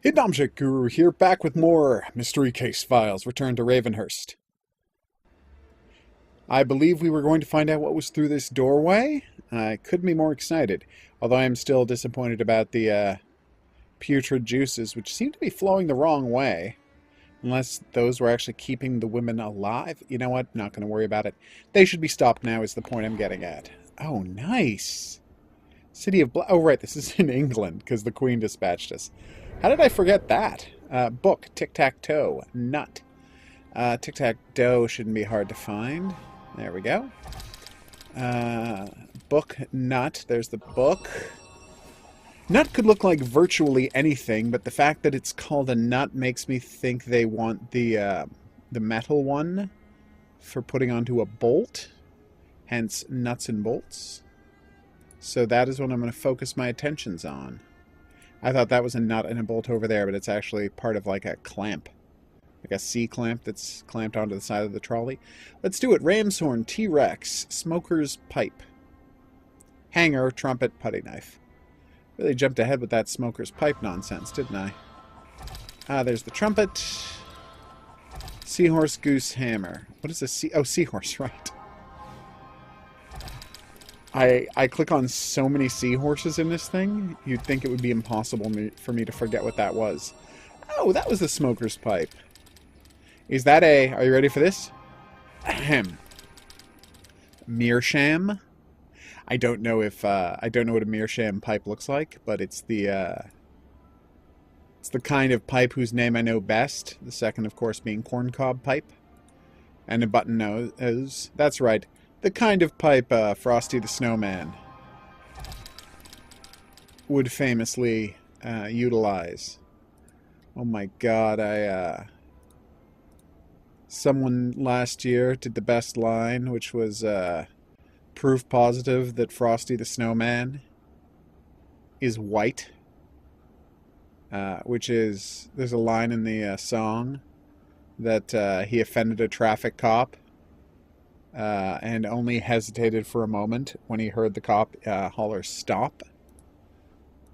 Hidden Object Guru here, back with more Mystery Case Files, Return to Ravenhurst. I believe we were going to find out what was through this doorway. I couldn't be more excited, although I am still disappointed about the putrid juices, which seem to be flowing the wrong way. Unless those were actually keeping the women alive. You know what? Not going to worry about it. They should be stopped now is the point I'm getting at. Oh, nice. City of Oh, right, this is in England, because the Queen dispatched us. How did I forget that? Book, tic-tac-toe, nut. Tic-tac-toe shouldn't be hard to find. There we go. Book, nut. There's the book. Nut could look like virtually anything, but the fact that it's called a nut makes me think they want the metal one for putting onto a bolt. Hence, nuts and bolts. So that is what I'm going to focus my attentions on. I thought that was a nut and a bolt over there, but it's actually part of like a clamp. Like a C-clamp that's clamped onto the side of the trolley. Let's do it. Ram's horn, T-Rex, smoker's pipe. Hanger, trumpet, putty knife. Really jumped ahead with that smoker's pipe nonsense, didn't I? There's the trumpet. Seahorse, goose, hammer. What is a Oh, seahorse, right. I click on so many seahorses in this thing, you'd think it would be impossible for me to forget what that was. Oh, that was the smoker's pipe. Is that a... Are you ready for this? Ahem. Meerschaum? I don't know if... I don't know what a meerschaum pipe looks like, but it's the... It's the kind of pipe whose name I know best. The second, of course, being corncob pipe. And a button nose. That's right. The kind of pipe Frosty the Snowman would famously utilize. Oh my god, someone last year did the best line, which was proof positive that Frosty the Snowman is white. Which is, there's a line in the song that he offended a traffic cop. And only hesitated for a moment when he heard the cop holler, "Stop."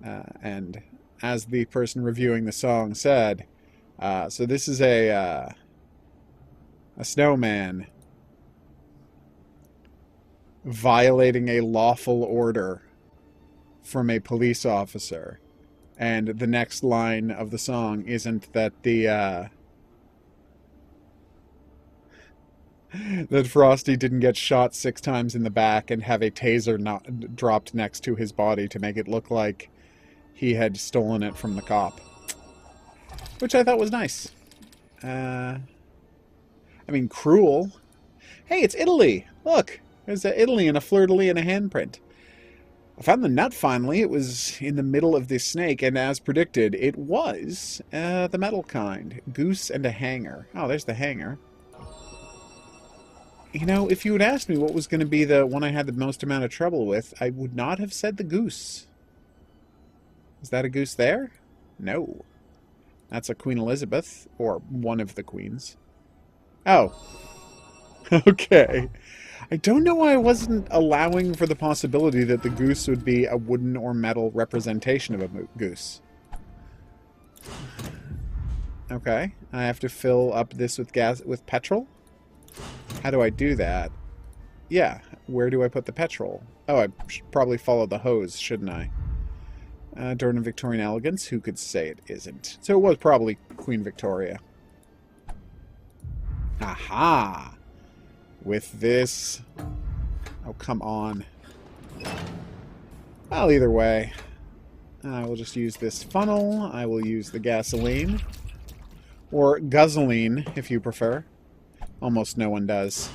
And as the person reviewing the song said, so this is a snowman violating a lawful order from a police officer. And the next line of the song isn't that that Frosty didn't get shot 6 times in the back and have a taser dropped next to his body to make it look like he had stolen it from the cop. Which I thought was nice. I mean, cruel. Hey, it's Italy! Look! There's Italy and a fleur-de-lis and a handprint. I found the nut finally. It was in the middle of this snake, and as predicted, it was the metal kind. Goose and a hanger. Oh, there's the hanger. You know, if you had asked me what was going to be the one I had the most amount of trouble with, I would not have said the goose. Is that a goose there? No. That's a Queen Elizabeth, or one of the queens. Oh. Okay. I don't know why I wasn't allowing for the possibility that the goose would be a wooden or metal representation of a goose. Okay. I have to fill up this with petrol? How do I do that? Yeah, where do I put the petrol? Oh, I should probably follow the hose, shouldn't I? During Victorian elegance, who could say it isn't? So it was probably Queen Victoria. Aha! With this... Oh, come on. Well, either way. I will just use this funnel. I will use the gasoline. Or guzzling, if you prefer. Almost no one does.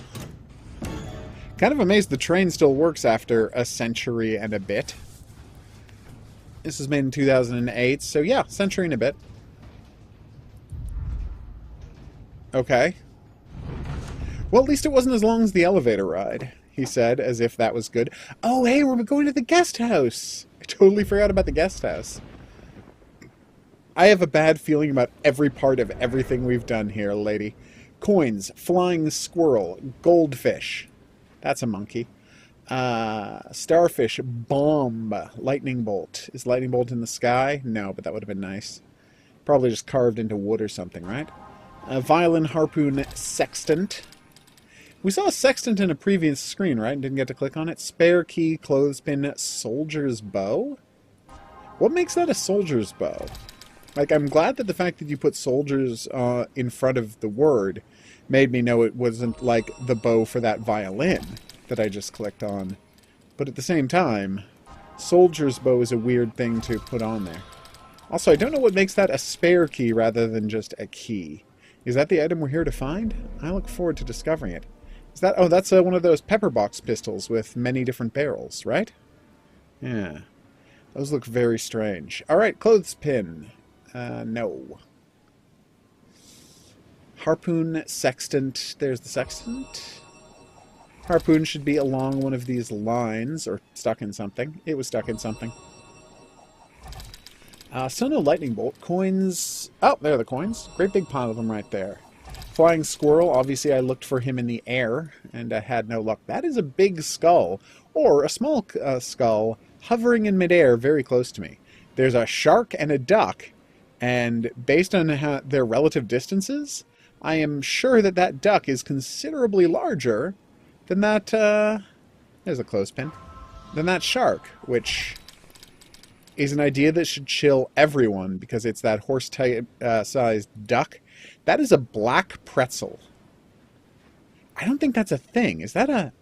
Kind of amazed the train still works after a century and a bit. This was made in 2008, so yeah, century and a bit. Okay. Well, at least it wasn't as long as the elevator ride, he said, as if that was good. Oh, hey, we're going to the guest house! I totally forgot about the guest house. I have a bad feeling about every part of everything we've done here, lady. Coins, flying squirrel, goldfish. That's a monkey. Starfish, bomb, lightning bolt. Is lightning bolt in the sky? No, but that would have been nice. Probably just carved into wood or something, right? Violin, harpoon, sextant. We saw a sextant in a previous screen, right? Didn't get to click on it. Spare key, clothespin, soldier's bow? What makes that a soldier's bow? Like, I'm glad that the fact that you put soldiers in front of the word made me know it wasn't like the bow for that violin that I just clicked on. But at the same time, soldier's bow is a weird thing to put on there. Also, I don't know what makes that a spare key rather than just a key. Is that the item we're here to find? I look forward to discovering it. Is that... Oh, that's one of those pepper box pistols with many different barrels, right? Yeah. Those look very strange. Alright, clothespin. No. Harpoon, sextant. There's the sextant. Harpoon should be along one of these lines, or stuck in something. It was stuck in something. So no lightning bolt. Coins. Oh, there are the coins. Great big pile of them right there. Flying squirrel. Obviously, I looked for him in the air, and I had no luck. That is a big skull, or a small skull, hovering in midair very close to me. There's a shark and a duck, and based on their relative distances, I am sure that that duck is considerably larger than that, there's a clothespin, than that shark, which is an idea that should chill everyone, because it's that horse-sized duck. That is a black pretzel. I don't think that's a thing. Is that a...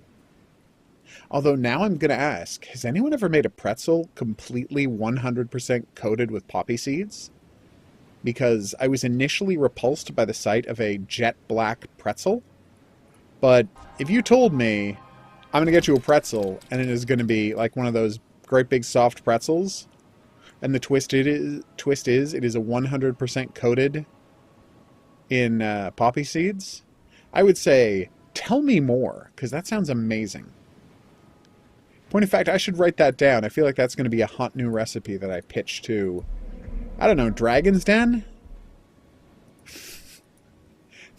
Although now I'm going to ask, has anyone ever made a pretzel completely 100% coated with poppy seeds? Because I was initially repulsed by the sight of a jet black pretzel. But if you told me, I'm going to get you a pretzel, and it is going to be like one of those great big soft pretzels, and the twist is it is a 100% coated in poppy seeds, I would say, tell me more, because that sounds amazing. Point of fact, I should write that down. I feel like that's going to be a hot new recipe that I pitch to, I don't know, Dragon's Den?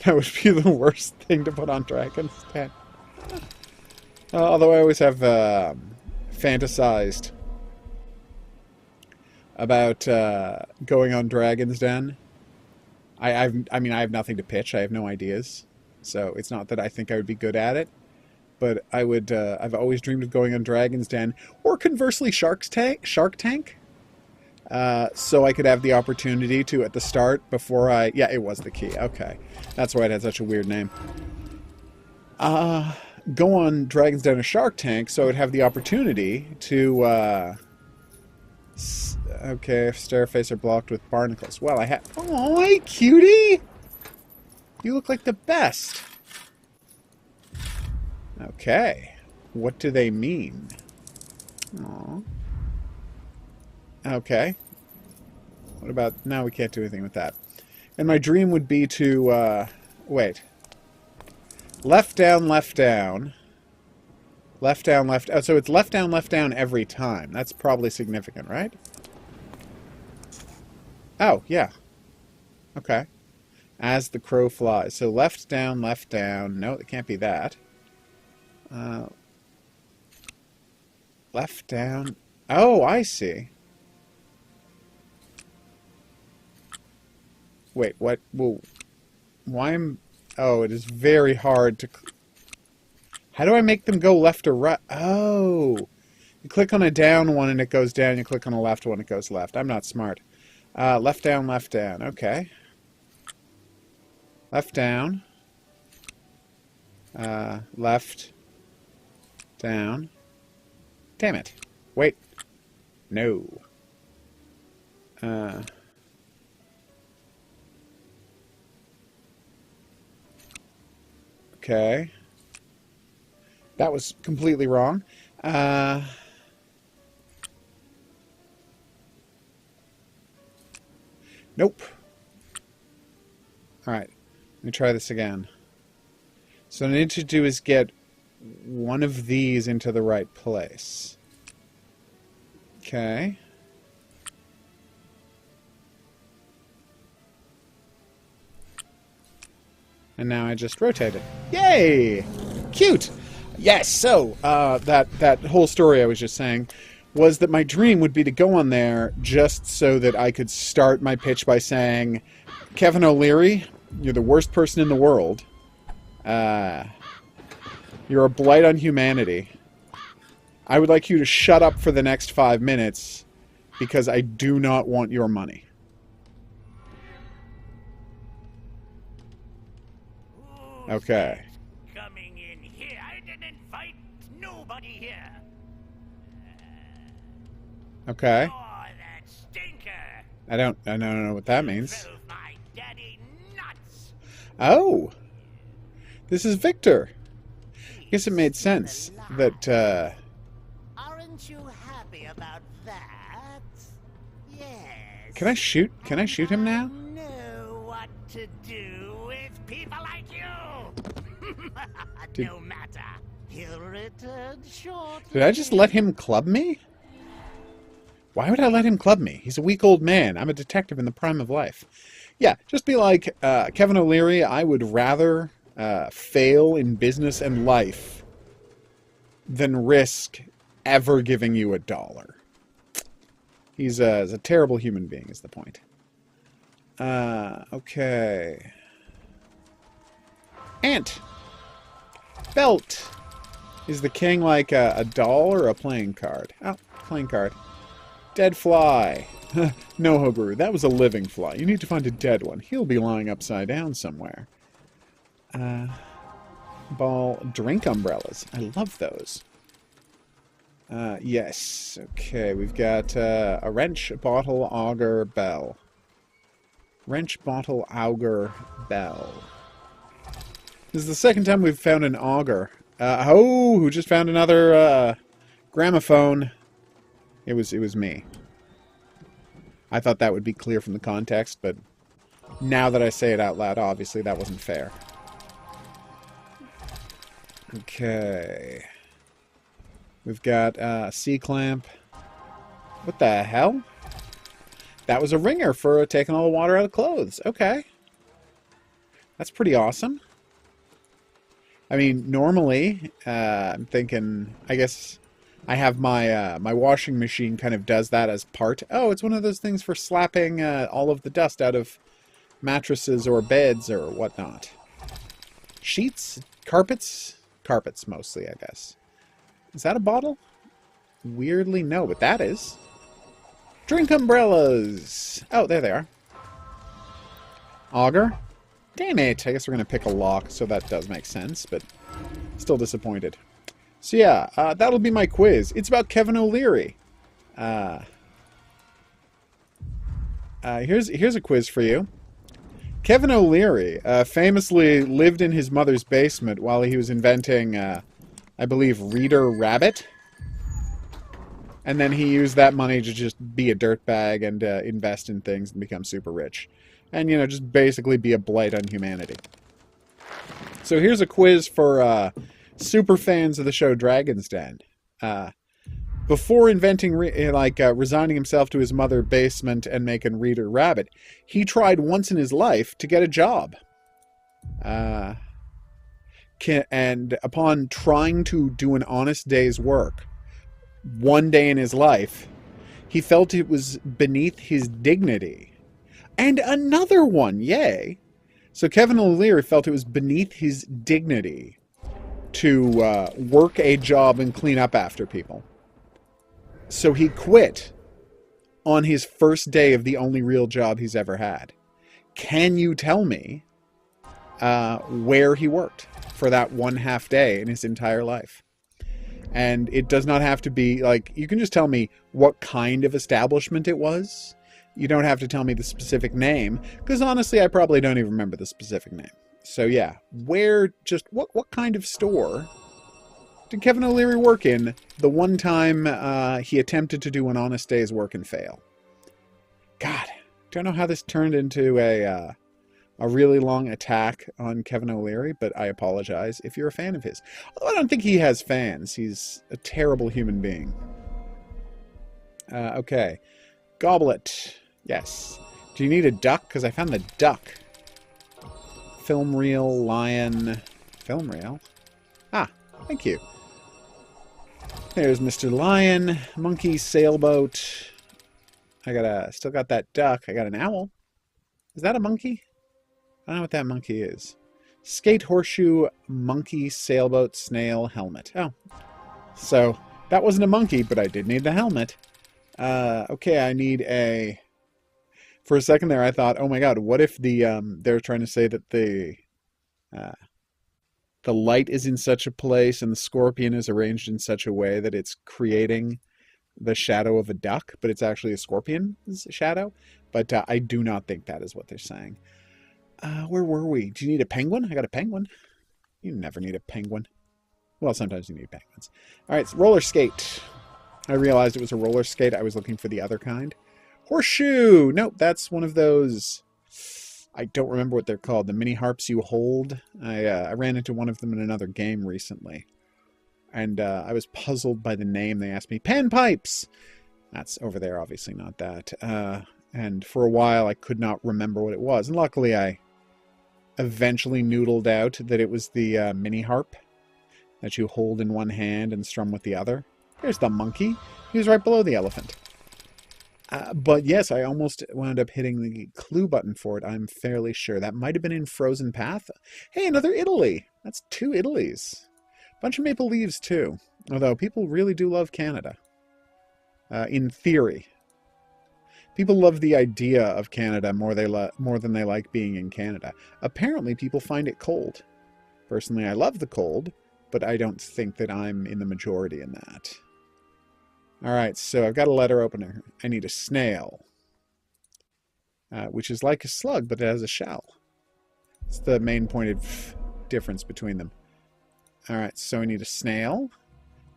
That would be the worst thing to put on Dragon's Den. Although I always have fantasized about going on Dragon's Den. I mean, I have nothing to pitch. I have no ideas. So it's not that I think I would be good at it. But I would, I've always dreamed of going on Dragon's Den. Or conversely, Shark Tank. So I could have the opportunity to, at the start, before I... Yeah, it was the key. Okay. That's why it had such a weird name. Go on Dragon's Den or Shark Tank, so I would have the opportunity to... Okay, Stairface are blocked with barnacles. Well, I have... Oh, hey, cutie! You look like the best. Okay. What do they mean? Aww. Okay. What about... No, we can't do anything with that. And my dream would be to, wait. Left down, left down. Left down, left... Oh, so it's left down every time. That's probably significant, right? Oh, yeah. Okay. As the crow flies. So left down, left down. No, it can't be that. Left down... Oh, I see. Wait, what? Whoa. Why am... Oh, it is very hard to... How do I make them go left or right? Oh. You click on a down one and it goes down. You click on a left one, it goes left. I'm not smart. Left down, left down. Okay. Left down. Left. Down. Damn it. Wait. No. Okay. That was completely wrong. Nope. Alright. Let me try this again. So what I need to do is get one of these into the right place. Okay. And now I just rotate it. Yay! Cute! Yes, so, that whole story I was just saying was that my dream would be to go on there just so that I could start my pitch by saying, Kevin O'Leary, you're the worst person in the world. You're a blight on humanity. I would like you to shut up for the next 5 minutes because I do not want your money. Okay. Coming in here. I didn't invite nobody here. Okay. Oh, that stinker. I don't know what that means. Drove my daddy nuts. Oh. This is Victor. I guess it made sense that, Aren't you happy about that? Yes. Can I shoot him now? Know what to do with people like you. No matter. He'll return shortly. Did I just let him club me? Why would I let him club me? He's a weak old man. I'm a detective in the prime of life. Yeah, just be like, Kevin O'Leary, I would rather fail in business and life than risk ever giving you $1. He's a terrible human being, is the point. Okay. Ant. Belt. Is the king like a doll or a playing card? Oh, playing card. Dead fly. No, HOGuru, that was a living fly. You need to find a dead one. He'll be lying upside down somewhere. Ball. Drink umbrellas. I love those. Yes. Okay, we've got a wrench, bottle, auger, bell. Wrench, bottle, auger, bell. This is the second time we've found an auger. Who just found another gramophone? It was me. I thought that would be clear from the context, but now that I say it out loud, obviously that wasn't fair. Okay. We've got a C-clamp. What the hell? That was a ringer for taking all the water out of clothes. Okay. That's pretty awesome. I mean, normally, I'm thinking, I guess I have my my washing machine kind of does that as part. Oh, it's one of those things for slapping all of the dust out of mattresses or beds or whatnot. Sheets? Carpets? Carpets mostly, I guess. Is that a bottle? Weirdly, no, but that is. Drink umbrellas! Oh, there they are. Auger? Damn it! I guess we're going to pick a lock, so that does make sense, but still disappointed. So yeah, that'll be my quiz. It's about Kevin O'Leary. Here's a quiz for you. Kevin O'Leary famously lived in his mother's basement while he was inventing, I believe, Reader Rabbit. And then he used that money to just be a dirtbag and invest in things and become super rich. And, you know, just basically be a blight on humanity. So here's a quiz for super fans of the show Dragon's Den. Before inventing, resigning himself to his mother's basement and making Reader Rabbit, he tried once in his life to get a job. And upon trying to do an honest day's work, one day in his life, he felt it was beneath his dignity. And another one, yay! So Kevin O'Leary felt it was beneath his dignity to work a job and clean up after people. So he quit on his first day of the only real job he's ever had. Can you tell me where he worked for that 1/2 day in his entire life? And it does not have to be, like, you can just tell me what kind of establishment it was. You don't have to tell me the specific name, because honestly, I probably don't even remember the specific name. So yeah, what kind of store did Kevin O'Leary work in the one time he attempted to do an honest day's work and fail? God, don't know how this turned into a really long attack on Kevin O'Leary, but I apologize if you're a fan of his. Although I don't think he has fans. He's a terrible human being. Okay. Goblet. Yes. Do you need a duck? Because I found the duck. Film reel, lion... Film reel? Ah, thank you. There's Mr. Lion. Monkey sailboat. Still got that duck. I got an owl. Is that a monkey? I don't know what that monkey is. Skate, horseshoe, monkey, sailboat, snail, helmet. Oh. So, that wasn't a monkey, but I did need the helmet. Okay, I need a... For a second there, I thought, oh my god, what if they're trying to say that the light is in such a place and the scorpion is arranged in such a way that it's creating the shadow of a duck, but it's actually a scorpion's shadow? But I do not think that is what they're saying. Where were we? Do you need a penguin? I got a penguin. You never need a penguin. Well, sometimes you need penguins. Alright, roller skate. I realized it was a roller skate. I was looking for the other kind. Horseshoe! Nope, that's one of those... I don't remember what they're called. The mini harps you hold. I ran into one of them in another game recently. And I was puzzled by the name. They asked me, panpipes! That's over there, obviously not that. And for a while I could not remember what it was. And luckily I eventually noodled out that it was the mini harp that you hold in one hand and strum with the other. There's the monkey. He was right below the elephant. But yes, I almost wound up hitting the clue button for it, I'm fairly sure. That might have been in Frozen Path. Hey, another Italy! That's 2 Italys. Bunch of maple leaves, too. Although, people really do love Canada. In theory. People love the idea of Canada more than they like being in Canada. Apparently, people find it cold. Personally, I love the cold, but I don't think that I'm in the majority in that. Alright, so I've got a letter opener. I need a snail. Which is like a slug, but it has a shell. It's the main point of difference between them. Alright, so I need a snail.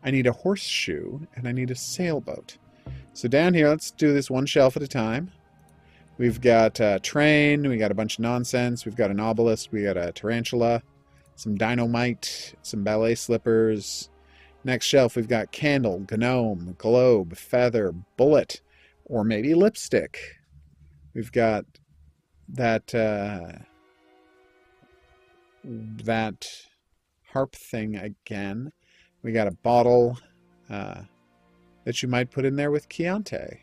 I need a horseshoe. And I need a sailboat. So down here, let's do this one shelf at a time. We've got a train. We got a bunch of nonsense. We've got an obelisk. We got a tarantula. Some dynamite. Some ballet slippers. Next shelf, we've got candle, gnome, globe, feather, bullet, or maybe lipstick. We've got that harp thing again. We got a bottle that you might put in there with Chianti.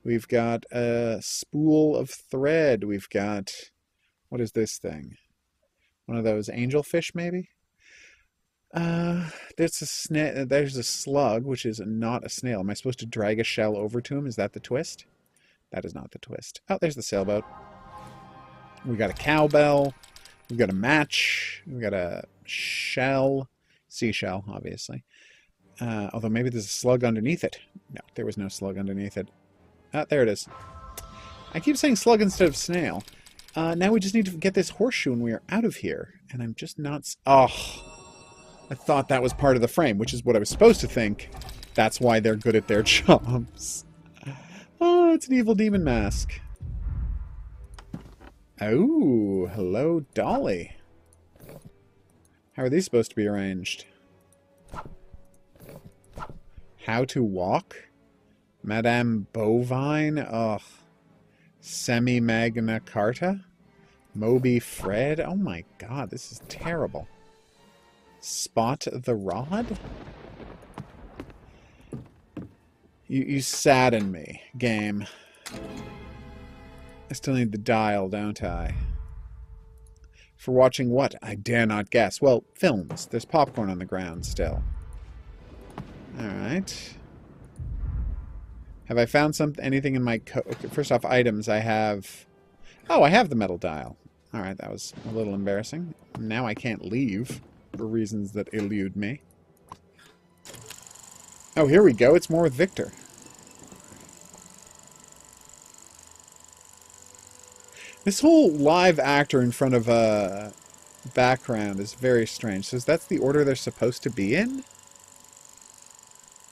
We've got a spool of thread. We've got, what is this thing? One of those angelfish, maybe? There's a slug, which is not a snail. Am I supposed to drag a shell over to him? Is that the twist? That is not the twist. Oh, there's the sailboat. We got a cowbell. We've got a match. We've got a shell. Seashell, obviously. Although maybe there's a slug underneath it. No, there was no slug underneath it. Ah, there it is. I keep saying slug instead of snail. Now we just need to get this horseshoe and we are out of here. And I'm just not... Oh... I thought that was part of the frame, which is what I was supposed to think. That's why they're good at their jobs. Oh, it's an evil demon mask. Oh, hello, Dolly. How are these supposed to be arranged? How to walk? Madame Bovine? Ugh. Semi-Magna Carta? Moby Fred? Oh my god, this is terrible. Spot the rod? You sadden me, game. I still need the dial, don't I? For watching what? I dare not guess. Well, films. There's popcorn on the ground still. Alright. Have I found anything in my okay, first off, items. I have... Oh, I have the metal dial. Alright, that was a little embarrassing. Now I can't leave. For reasons that elude me. Oh, here we go. It's more with Victor. This whole live actor in front of a background is very strange. So that's the order they're supposed to be in?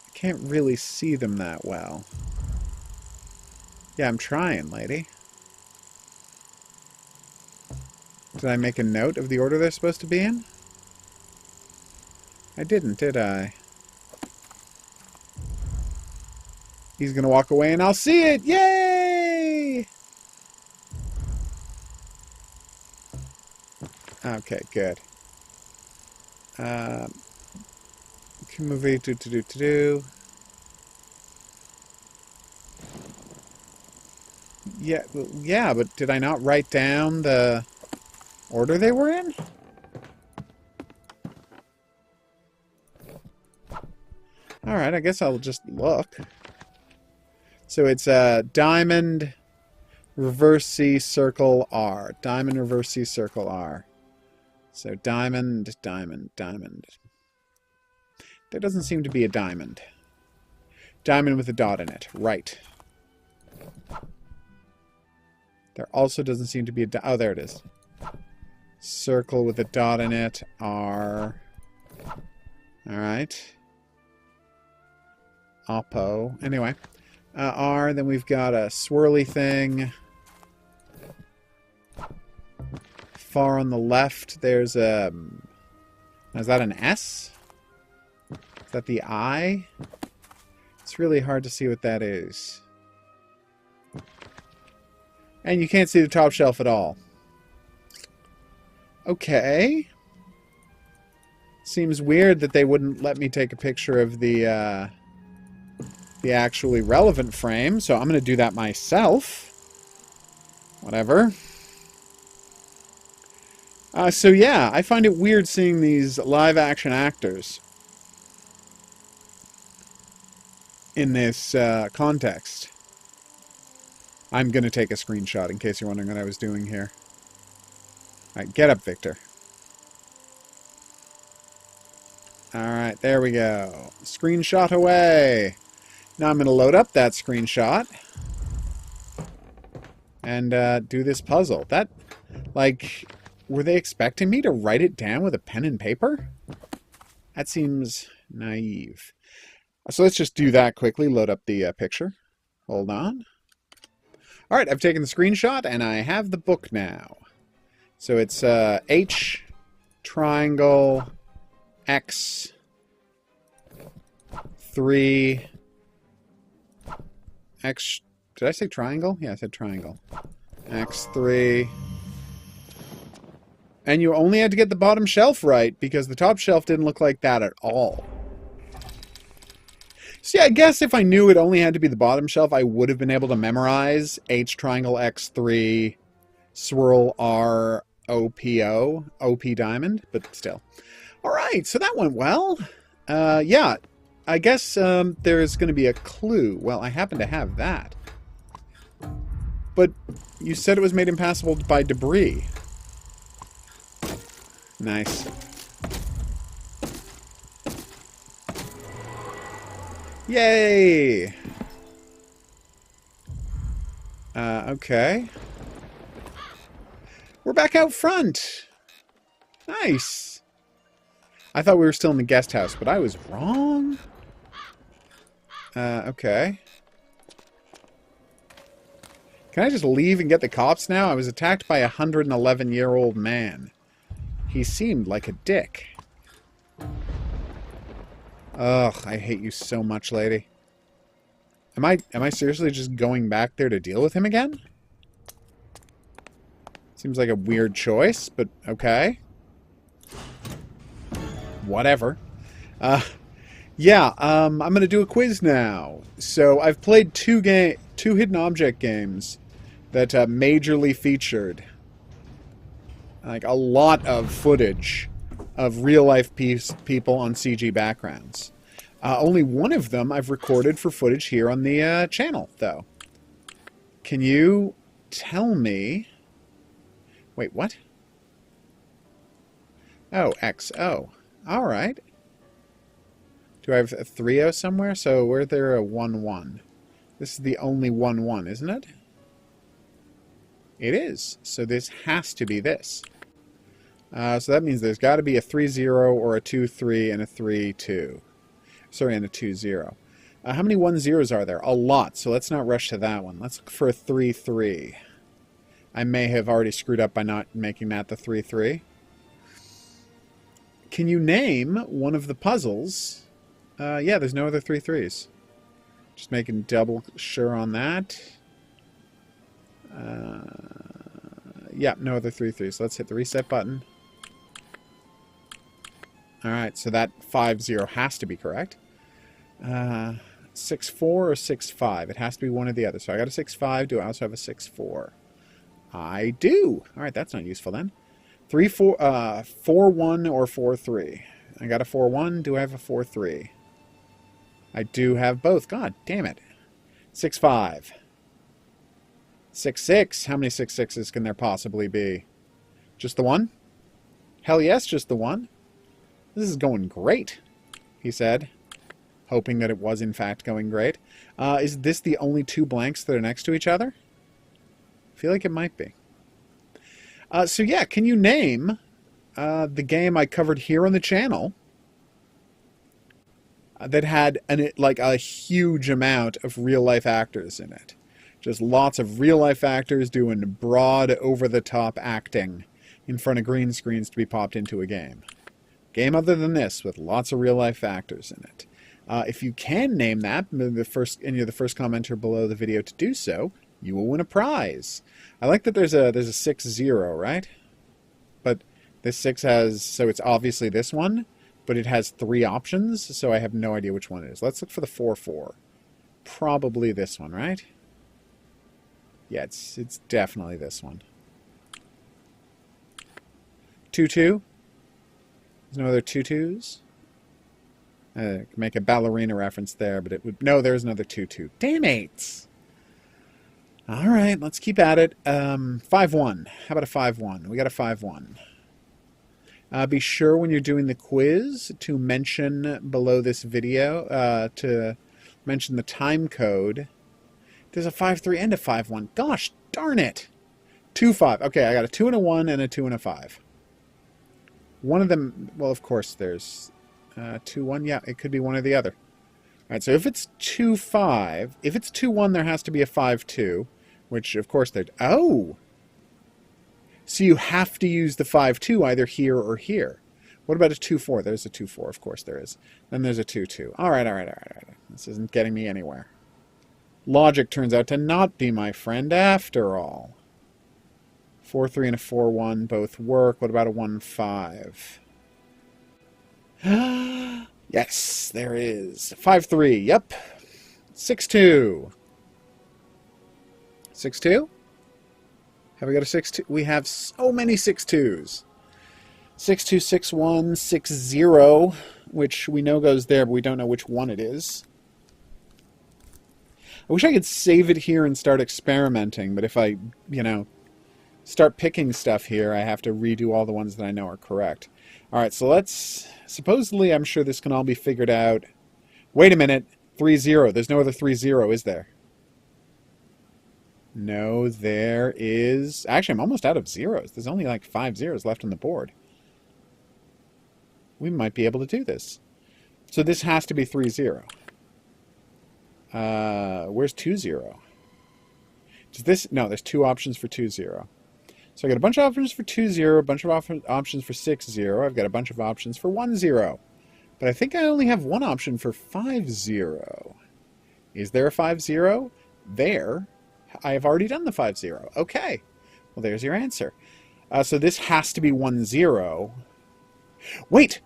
I can't really see them that well. Yeah, I'm trying, lady. Did I make a note of the order they're supposed to be in? I didn't, did I? He's gonna walk away and I'll see it! Yay! Okay, good. Movie, do. Yeah, well, yeah, but did I not write down the order they were in? Alright, I guess I'll just look. So it's diamond, reverse C, circle R. Diamond, reverse C, circle R. So diamond, diamond, diamond. There doesn't seem to be a diamond. Diamond with a dot in it. Right. There also doesn't seem to be a... Oh, there it is. Circle with a dot in it. R. Alright. Oppo. Anyway. R. Then we've got a swirly thing. Far on the left, there's a... Is that an S? Is that the I? It's really hard to see what that is. And you can't see the top shelf at all. Okay. Seems weird that they wouldn't let me take a picture of the actually relevant frame, so I'm going to do that myself. Whatever. So yeah, I find it weird seeing these live-action actors in this context. I'm going to take a screenshot in case you're wondering what I was doing here. Alright, get up, Victor. Alright, there we go. Screenshot away. Now I'm going to load up that screenshot and do this puzzle. That, like, were they expecting me to write it down with a pen and paper? That seems naive. So let's just do that quickly. Load up the picture. Hold on. Alright, I've taken the screenshot and I have the book now. So it's H, triangle, X, 3, X, did I say triangle? Yeah, I said triangle. X3. And you only had to get the bottom shelf right because the top shelf didn't look like that at all. So yeah, I guess if I knew it only had to be the bottom shelf, I would have been able to memorize H triangle X3 swirl R OPO OP diamond, but still. All right, so that went well. Yeah, I guess there's going to be a clue. Well, I happen to have that. But you said it was made impassable by debris. Nice. Yay! Okay. We're back out front. Nice. I thought we were still in the guest house, but I was wrong. Okay. Can I just leave and get the cops now? I was attacked by a 111-year-old man. He seemed like a dick. Ugh, I hate you so much, lady. Am I seriously just going back there to deal with him again? Seems like a weird choice, but okay. Whatever. Yeah, I'm gonna do a quiz now. So I've played two hidden object games that majorly featured like a lot of footage of real-life people on CG backgrounds. Only one of them I've recorded for footage here on the channel, though. Can you tell me... Wait, what? Oh, XO. Alright. Do I have a 3-0 somewhere? So were there a 1-1? This is the only 1-1, isn't it? It is. So this has to be this. So that means there's got to be a 3-0 or a 2-3 and a 3-2. Sorry, and a 2-0. How many 1-0s are there? A lot, so let's not rush to that one. Let's look for a 3-3. I may have already screwed up by not making that the 3-3. Can you name one of the puzzles? Yeah, there's no other 3-3s. Just making double sure on that. Yeah, no other 3-3s. Let's hit the reset button. All right, so that 5-0 has to be correct. 6-4 or 6-5? It has to be one or the other. So I got a 6-5. Do I also have a 6-4? I do. All right, that's not useful then. 4-1 or 4-3. I got a 4-1. Do I have a 4-3? I do have both. God damn it. 6-5. 6-6. How many 6-6s can there possibly be? Just the one? Hell yes, just the one. This is going great, he said, hoping that it was in fact going great. Is this the only two blanks that are next to each other? I feel like it might be. So yeah, can you name the game I covered here on the channel that had a huge amount of real-life actors in it? Just lots of real-life actors doing broad, over-the-top acting in front of green screens to be popped into a game. Game other than this, with lots of real-life actors in it. If you can name that, and you're the first commenter below the video to do so, you will win a prize. I like that there's a 6-0, right? But this 6 has, so it's obviously this one, but it has 3 options, so I have no idea which one it is. Let's look for the 4-4. Probably this one, right? Yeah, it's definitely this one. 2-2? There's no other 2-2s? Make a ballerina reference there, but it would... No, there's another 2-2. Damn it! Alright, let's keep at it. 5-1. How about a 5-1? We got a 5-1. Be sure when you're doing the quiz to mention below this video, to mention the time code. There's a 5-3 and a 5-1. Gosh darn it! 2-5. Okay, I got a 2 and a 1 and a 2 and a 5. One of them, well, of course, there's 2-1. Yeah, it could be one or the other. All right, so if it's 2-5, if it's 2-1, there has to be a 5-2, which, of course, they're... Oh! So you have to use the 5-2 either here or here. What about a 2-4? There's a 2-4, of course there is. Then there's a 2-2. All right. This isn't getting me anywhere. Logic turns out to not be my friend after all. 4-3 and a 4-1 both work. What about a 1-5? Yes, there is. 5-3, yep. 6-2. 6-2? Have we got a 6-2? We have so many 6-2s. 6-2, 6-1, 6-0, which we know goes there, but we don't know which one it is. I wish I could save it here and start experimenting, but if I, start picking stuff here, I have to redo all the ones that I know are correct. All right, so let's... Supposedly, I'm sure this can all be figured out. Wait a minute. 3-0. There's no other 3-0, is there? No, there is... Actually, I'm almost out of zeros. There's only like 5 zeros left on the board. We might be able to do this. So this has to be 3-0. Where's 2-0? Does this... No, there's 2 options for 2-0. So I got a bunch of options for 2-0, a bunch of options for 6-0. I've got a bunch of options for 1-0. But I think I only have one option for 5-0. Is there a 5-0? There. I have already done the 5-0. Okay. Well, there's your answer. So this has to be 1-0. Wait!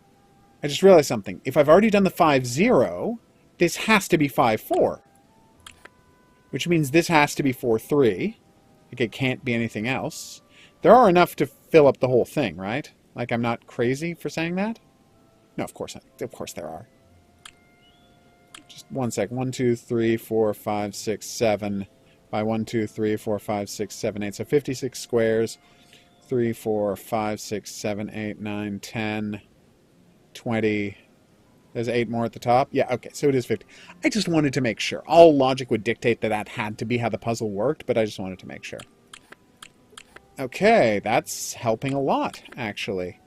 I just realized something. If I've already done the 5-0, this has to be 5-4. Which means this has to be 4-3. Like, it can't be anything else. There are enough to fill up the whole thing, right? Like, I'm not crazy for saying that? No, of course not. Of course there are. Just one sec. 1, 2, 3, 4, 5, 6, 7. By 1, 2, 3, 4, 5, 6, 7, 8. So 56 squares. 3, 4, 5, 6, 7, 8, 9, 10, 20. There's 8 more at the top. Yeah, okay, so it is 50. I just wanted to make sure. All logic would dictate that that had to be how the puzzle worked, but I just wanted to make sure. Okay, that's helping a lot, actually.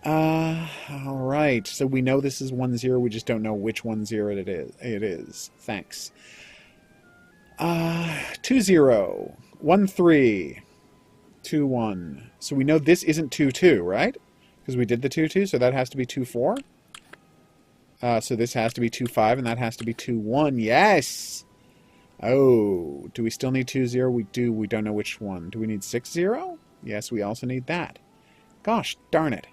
Alright, so we know this is 1-0, we just don't know which 1-0 it is. Thanks. 2-0, 1-3, 2-1. So we know this isn't 2-2, right? Because we did the 2-2, so that has to be 2-4. So this has to be 2-5, and that has to be 2-1. Yes! Oh, do we still need 2-0? We do. We don't know which one. Do we need 6-0? Yes, we also need that. Gosh darn it.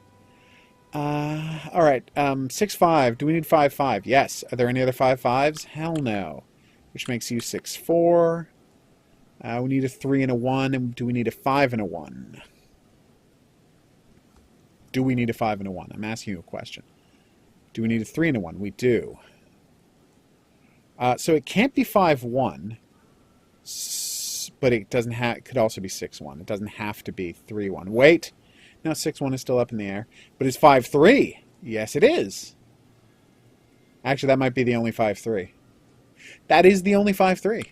All right. 6-5. Do we need 5-5? Yes. Are there any other 5-5s? Hell no. Which makes you 6-4. We need a 3 and a 1. And do we need a 5 and a 1? Do we need a 5 and a 1? I'm asking you a question. Do we need a 3 and a 1? We do. So it can't be 5-1. But it doesn't have. It could also be 6-1. It doesn't have to be 3-1. Wait. No, 6-1 is still up in the air. But it's 5-3. Yes, it is. Actually, that might be the only 5-3. That is the only 5-3.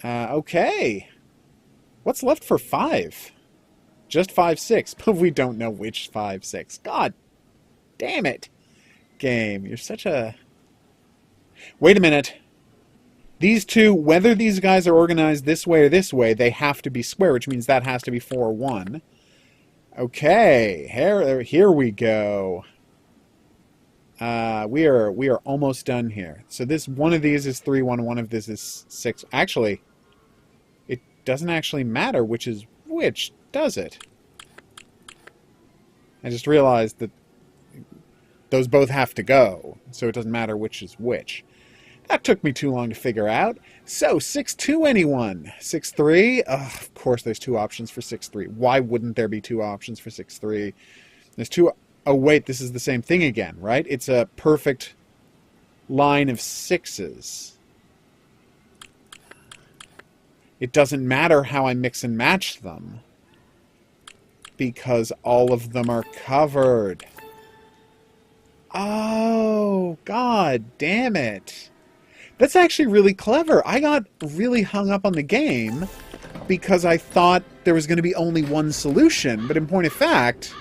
Okay. What's left for 5? Just 5-6. But we don't know which 5-6. God damn it. Game. You're such a... Wait a minute. These two, whether these guys are organized this way or this way, they have to be square, which means that has to be 4-1. Okay, here we go. We are almost done here. So this one of these is 3-1, one of this is 6. Actually, it doesn't actually matter which is which, does it? I just realized that those both have to go, so it doesn't matter which is which. That took me too long to figure out. So, 6-2 anyone? 6-3? Of course there's two options for 6-3. Why wouldn't there be two options for 6-3? There's two... Oh, wait, this is the same thing again, right? It's a perfect line of 6s. It doesn't matter how I mix and match them, because all of them are covered. Oh, God damn it. That's actually really clever. I got really hung up on the game because I thought there was going to be only one solution. But in point of fact,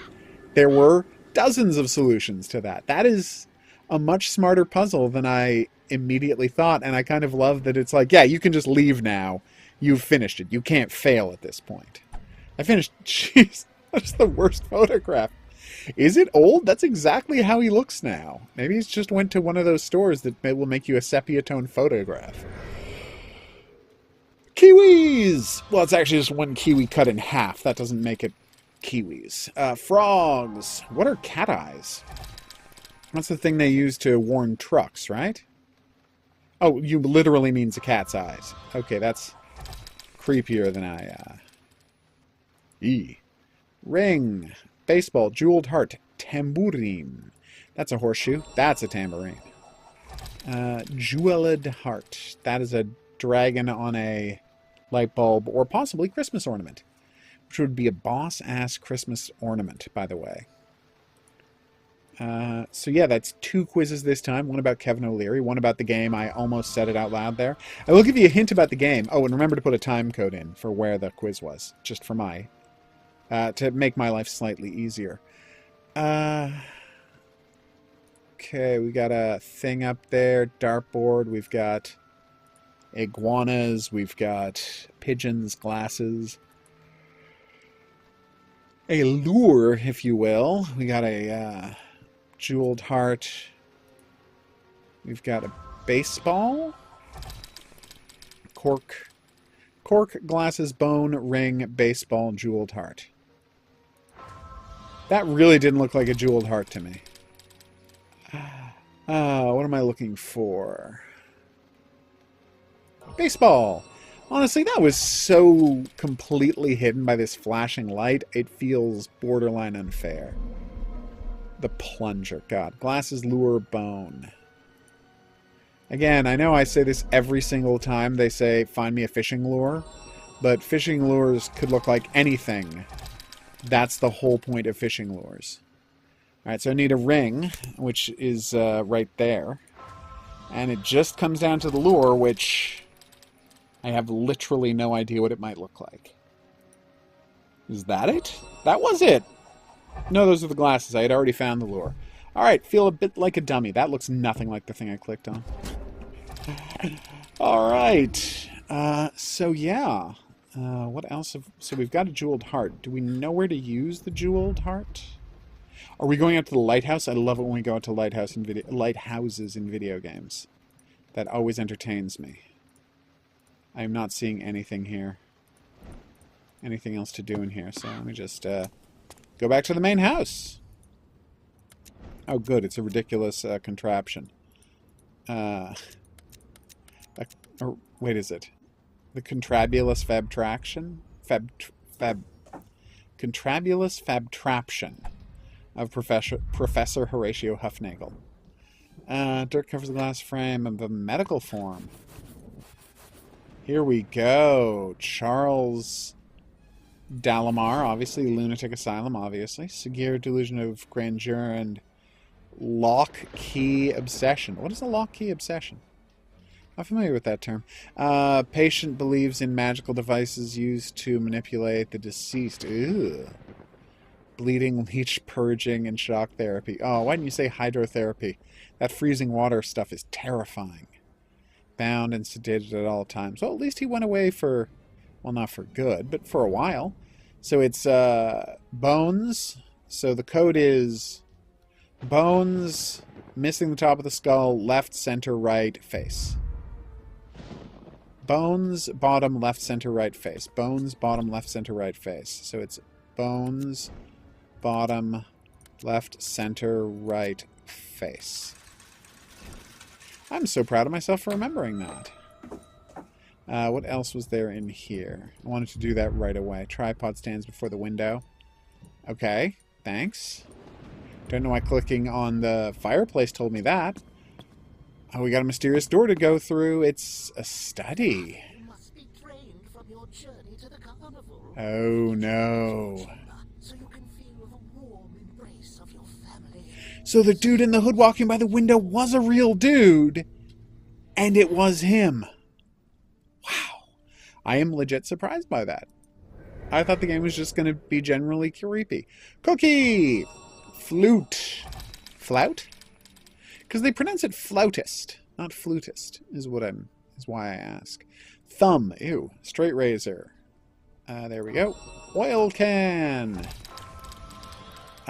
there were dozens of solutions to that. That is a much smarter puzzle than I immediately thought. And I kind of love that it's like, yeah, you can just leave now. You've finished it. You can't fail at this point. I finished. Jeez, that's the worst photograph. Is it old? That's exactly how he looks now. Maybe he's just went to one of those stores that will make you a sepia tone photograph. Kiwis! Well, it's actually just one kiwi cut in half. That doesn't make it kiwis. Frogs. What are cat eyes? That's the thing they use to warn trucks, right? Oh, you literally means a cat's eyes. Okay, that's creepier than I... Ring. Baseball, jeweled heart, tambourine. That's a horseshoe. That's a tambourine. Jeweled heart. That is a dragon on a light bulb, or possibly Christmas ornament. Which would be a boss-ass Christmas ornament, by the way. So yeah, that's 2 quizzes this time. One about Kevin O'Leary, one about the game. I almost said it out loud there. I will give you a hint about the game. Oh, and remember to put a time code in for where the quiz was, just for my... to make my life slightly easier. Okay, we got a thing up there, dartboard, we've got iguanas, we've got pigeons, glasses. A lure, if you will. We got a jeweled heart. We've got a baseball. Cork, glasses, bone, ring, baseball, jeweled heart. That really didn't look like a jeweled heart to me. What am I looking for? Baseball! Honestly, that was so completely hidden by this flashing light, it feels borderline unfair. The plunger. God. Glasses, lure, bone. Again, I know I say this every single time they say, find me a fishing lure. But fishing lures could look like anything. That's the whole point of fishing lures. Alright, so I need a ring, which is right there. And it just comes down to the lure, which I have literally no idea what it might look like. Is that it? That was it! No, those are the glasses. I had already found the lure. Alright, feel a bit like a dummy. That looks nothing like the thing I clicked on. Alright. So yeah. What else? So we've got a jeweled heart. Do we know where to use the jeweled heart? Are we going out to the lighthouse? I love it when we go out to lighthouses in video games. That always entertains me. I am not seeing anything here. Anything else to do in here, so let me just Go back to the main house. Oh, good. It's a ridiculous contraption. Or, wait, is it? The contrabulous fabtraction? Contrabulous fabtraption of Professor Horatio Huffnagel. Dirt covers the glass frame of a medical form. Here we go. Charles Dalamar, obviously. Lunatic Asylum, obviously. Severe delusion of grandeur and lock-key obsession. What is a lock-key obsession? I'm familiar with that term. Patient believes in magical devices used to manipulate the deceased. Ew. Bleeding, leech purging, and shock therapy. Oh, why didn't you say hydrotherapy? That freezing water stuff is terrifying. Bound and sedated at all times. Well, at least he went away for, well, not for good, but for a while. So it's bones. So the code is bones, missing the top of the skull, left, center, right, face. Bones, bottom, left, center, right, face. Bones, bottom, left, center, right, face. So it's bones, bottom, left, center, right, face. I'm so proud of myself for remembering that. What else was there in here? I wanted to do that right away. Tripod stands before the window. Okay, thanks. Don't know why clicking on the fireplace told me that. Oh, we got a mysterious door to go through. It's a study. You must be drained from your journey to the carnival. Oh, no. So you can feel the warm embrace of your family. So the dude in the hood walking by the window was a real dude, and it was him. Wow. I am legit surprised by that. I thought the game was just going to be generally creepy. Cookie! Flute. Flout? Because they pronounce it flautist, not flutist, is why I ask. Thumb. Ew. Straight razor. There we go. Oil can.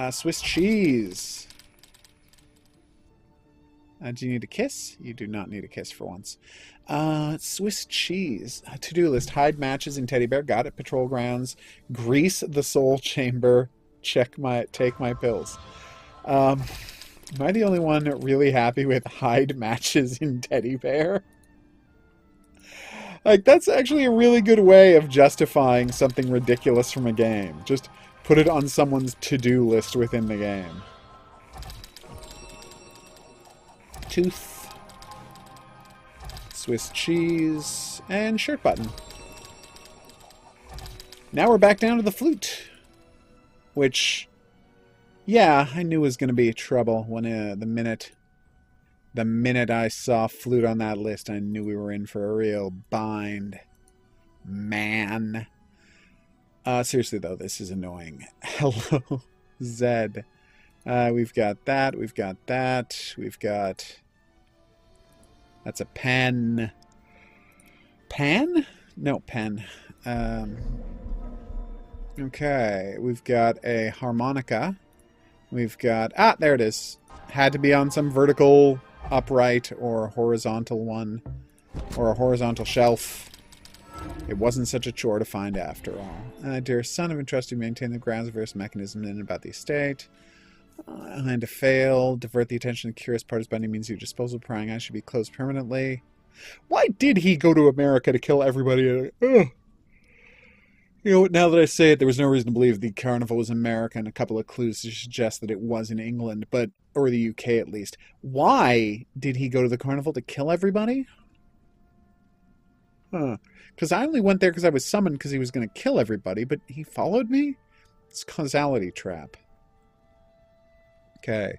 Swiss cheese. Do you need a kiss? You do not need a kiss for once. Swiss cheese. To-do list. Hide matches in teddy bear. Got it. Patrol grounds. Grease the soul chamber. Take my pills. Am I the only one really happy with hide matches in teddy bear? Like, that's actually a really good way of justifying something ridiculous from a game. Just put it on someone's to-do list within the game. Tooth. Swiss cheese. And shirt button. Now we're back down to the flute. Which, yeah, I knew was going to be trouble when the minute I saw flute on that list, I knew we were in for a real bind. Man. Seriously, though, this is annoying. Hello, Zed. We've got that. We've got that. We've got... That's a pen. Pen? No, pen. Okay. We've got a harmonica. We've got... Ah, there it is. Had to be on some vertical, upright, or horizontal one. Or a horizontal shelf. It wasn't such a chore to find after all. Dear son, I've entrusted you to maintain the grounds of various mechanism in and about the estate. And to fail, divert the attention of curious parties by any means at your disposal. Prying eyes should be closed permanently. Why did he go to America to kill everybody? Ugh. You know, now that I say it, there was no reason to believe the carnival was American. A couple of clues to suggest that it was in England, or the UK at least. Why did he go to the carnival to kill everybody? Huh. Because I only went there because I was summoned because he was going to kill everybody, but he followed me? It's a causality trap. Okay.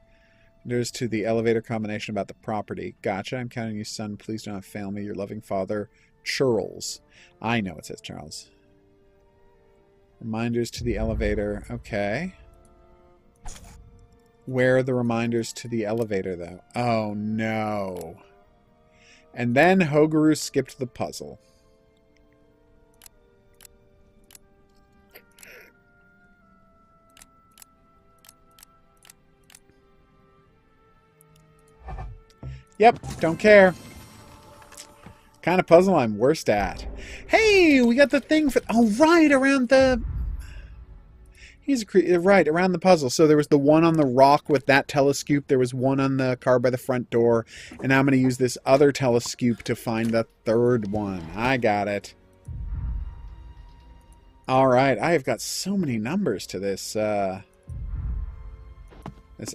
There's to the elevator combination about the property. Gotcha. I'm counting you, son. Please do not fail me. Your loving father, Charles. I know it says Charles. Reminders to the elevator. Okay. Where are the reminders to the elevator, though? Oh, no. And then HOGuru skipped the puzzle. Yep, don't care. Kind of puzzle I'm worst at. Hey, we got the thing for... Oh, right, around the... He's right, around the puzzle. So there was the one on the rock with that telescope. There was one on the car by the front door. And now I'm going to use this other telescope to find the third one. I got it. All right. I have got so many numbers to this, this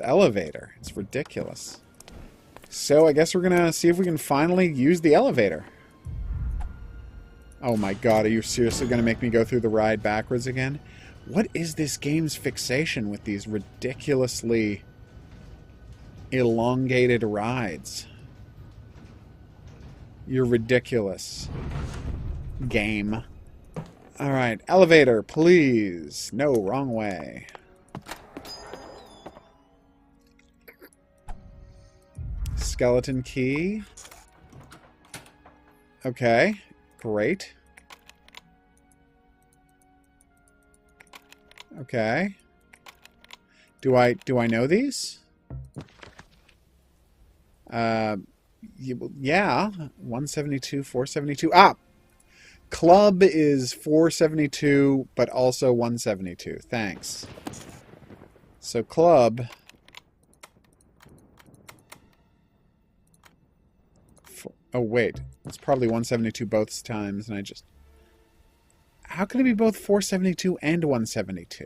elevator. It's ridiculous. So I guess we're going to see if we can finally use the elevator. Oh my god, are you seriously going to make me go through the ride backwards again? What is this game's fixation with these ridiculously elongated rides? You're ridiculous. Game. Alright, elevator, please. No, wrong way. Skeleton key. Okay, great. Okay. Do I know these? Yeah. 172, 472. Ah! Club is 472, but also 172. Thanks. So club... Oh, wait. It's probably 172 both times, and I just... How can it be both 472 and 172?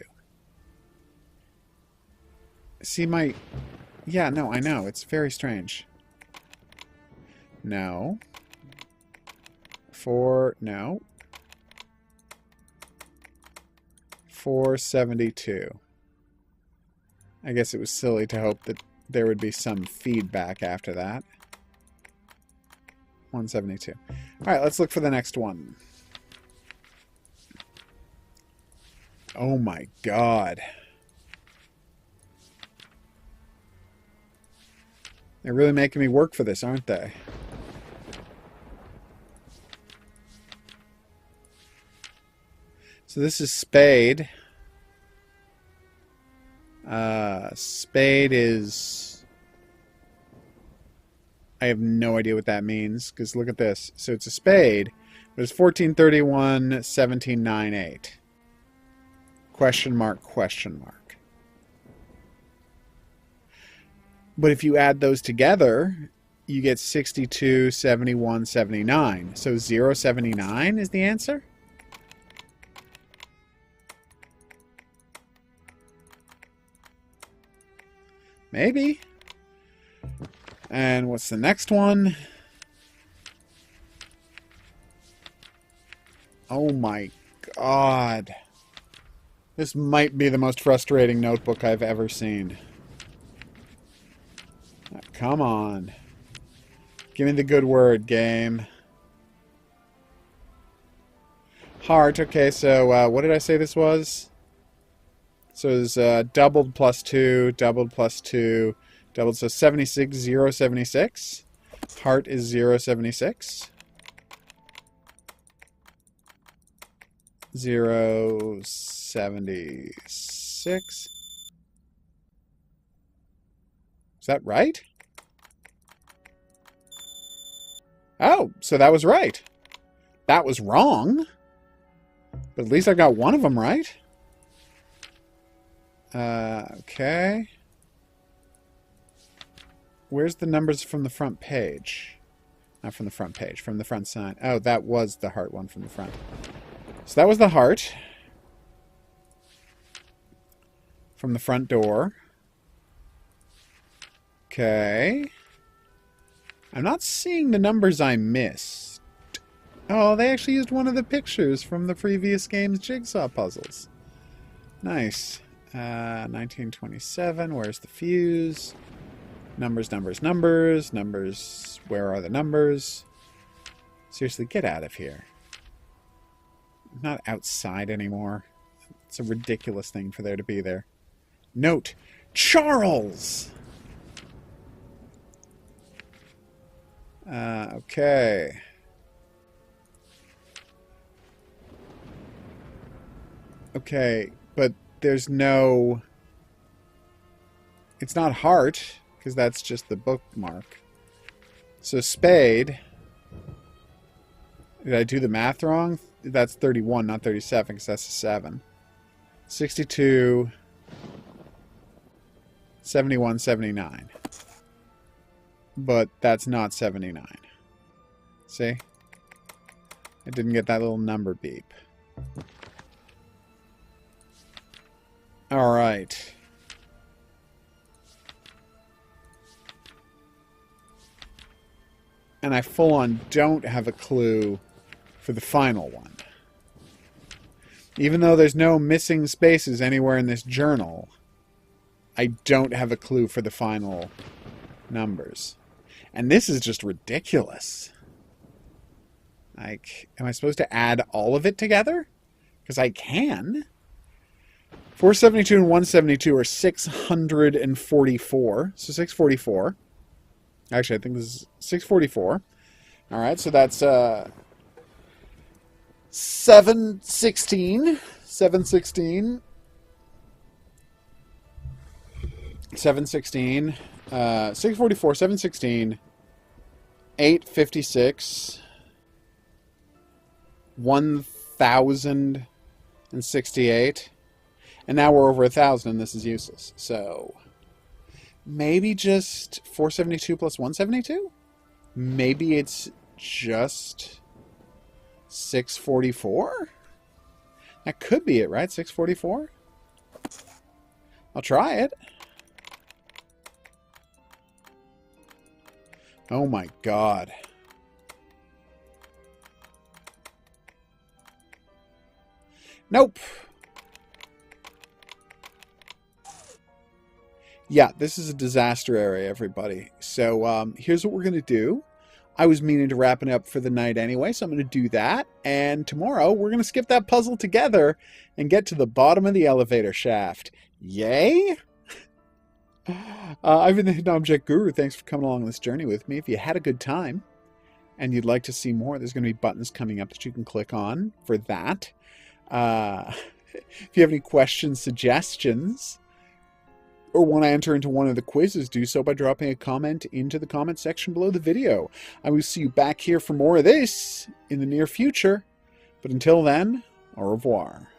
See, my... Yeah, no, I know. It's very strange. No. No. 472. I guess it was silly to hope that there would be some feedback after that. 172. Alright, let's look for the next one. Oh my god. They're really making me work for this, aren't they? So this is Spade. Spade is... I have no idea what that means, because look at this. So it's a spade, but it's 1431, 1798. Question mark, question mark. But if you add those together, you get 62, 71, 79. So 079 is the answer? Maybe. And what's the next one? Oh my god. This might be the most frustrating notebook I've ever seen. Oh, come on. Give me the good word, game. Heart. Okay, so what did I say this was? So it was doubled plus 2, doubled plus 2, doubled. So 76, 076. Heart is 076. 076. Is that right? Oh, so that was right. That was wrong. But at least I got one of them right. Okay. Where's the numbers from the front page? Not from the front page, from the front side. Oh, that was the heart one from the front. So that was the heart. From the front door. Okay. I'm not seeing the numbers I missed. Oh, they actually used one of the pictures from the previous game's jigsaw puzzles. Nice. 1927, where's the fuse? Numbers, numbers, numbers, numbers. Where are the numbers? Seriously, get out of here. I'm not outside anymore. It's a ridiculous thing for there to be there. Note, Charles! Okay. Okay, but there's no... It's not heart, because that's just the bookmark. So spade... Did I do the math wrong? That's 31, not 37, because that's a 7. 62, 71, 79. But that's not 79. See? I didn't get that little number beep. Alright. And I full-on don't have a clue for the final one. Even though there's no missing spaces anywhere in this journal, I don't have a clue for the final numbers. And this is just ridiculous. Like, am I supposed to add all of it together? Because I can. 472 and 172 are 644. So 644. Actually, I think this is 644. All right, so that's 716. 716. 716. 644, 716. 856. 1,068. And now we're over 1,000 and this is useless. So maybe just 472 plus 172? Maybe it's just 644? That could be it, right? 644? I'll try it. Oh my god. Nope. Yeah, this is a disaster area, everybody. So here's what we're going to do. I was meaning to wrap it up for the night anyway, so I'm going to do that. And tomorrow, we're going to skip that puzzle together and get to the bottom of the elevator shaft. Yay? I've been the Hidden Object Guru. Thanks for coming along this journey with me. If you had a good time and you'd like to see more, there's going to be buttons coming up that you can click on for that. If you have any questions, suggestions, or want to enter into one of the quizzes, do so by dropping a comment into the comment section below the video. I will see you back here for more of this in the near future. But until then, au revoir.